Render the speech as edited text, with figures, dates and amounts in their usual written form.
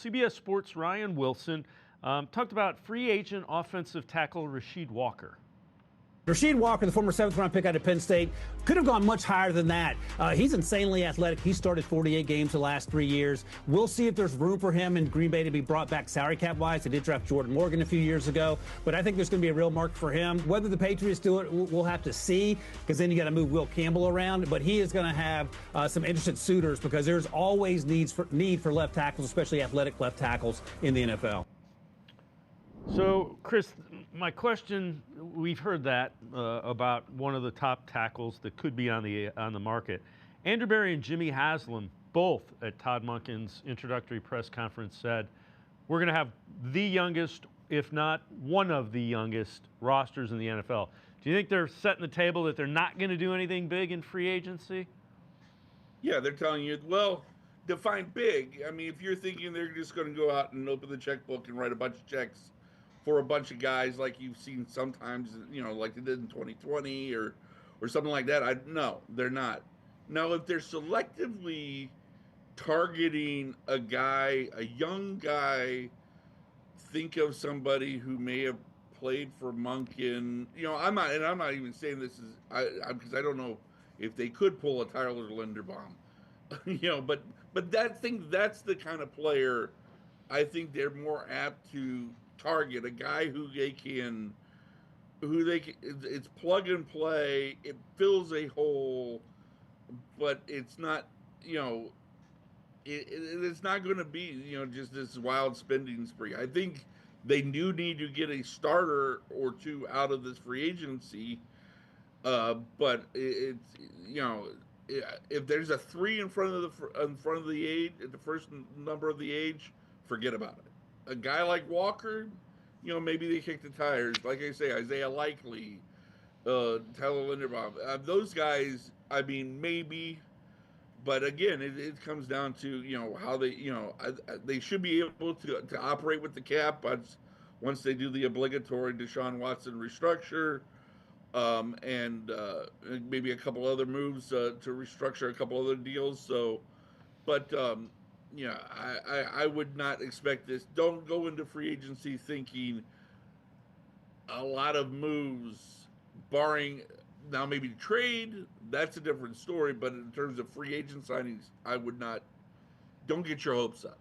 CBS Sports' Ryan Wilson talked about free agent offensive tackle Rasheed Walker. Rasheed Walker, the former seventh-round pick out of Penn State, could have gone much higher than that. He's insanely athletic. He started 48 games the last 3 years. We'll see if there's room for him in Green Bay to be brought back salary cap-wise. They did draft Jordan Morgan a few years ago, but I think there's going to be a real market for him. Whether the Patriots do it, we'll have to see, because then you got to move Will Campbell around. But he is going to have some interested suitors, because there's always need for left tackles, especially athletic left tackles in the NFL. So, Chris, my question, we've heard that about one of the top tackles that could be on the market. Andrew Berry and Jimmy Haslam, both at Todd Monken's introductory press conference, said, we're going to have the youngest, if not one of the youngest, rosters in the NFL. Do you think they're setting the table that they're not going to do anything big in free agency? Yeah, they're telling you, well, define big. I mean, if you're thinking they're just going to go out and open the checkbook and write a bunch of checks for a bunch of guys like you've seen sometimes, like they did in 2020 or something like that. No, they're not. Now, if they're selectively targeting a guy, a young guy, think of somebody who may have played for Monken. I'm not even saying this is because I don't know if they could pull a Tyler Linderbaum. But that's the kind of player I think they're more apt to target, a guy who it's plug and play. It fills a hole, but it's not, it's not going to be, just this wild spending spree. I think they do need to get a starter or two out of this free agency. But it's, if there's a 3 in front of the age, at the first number of the age, forget about it. A guy like Walker, maybe they kick the tires. Like I say, Isaiah Likely, Tyler Linderbaum, those guys, I mean, maybe. But again, it comes down to, how they should be able to operate with the cap, but once they do the obligatory Deshaun Watson restructure, and maybe a couple other moves to restructure a couple other deals. So, but I would not expect this. Don't go into free agency thinking a lot of moves, barring now maybe trade. That's a different story. But in terms of free agent signings, I would not. Don't get your hopes up.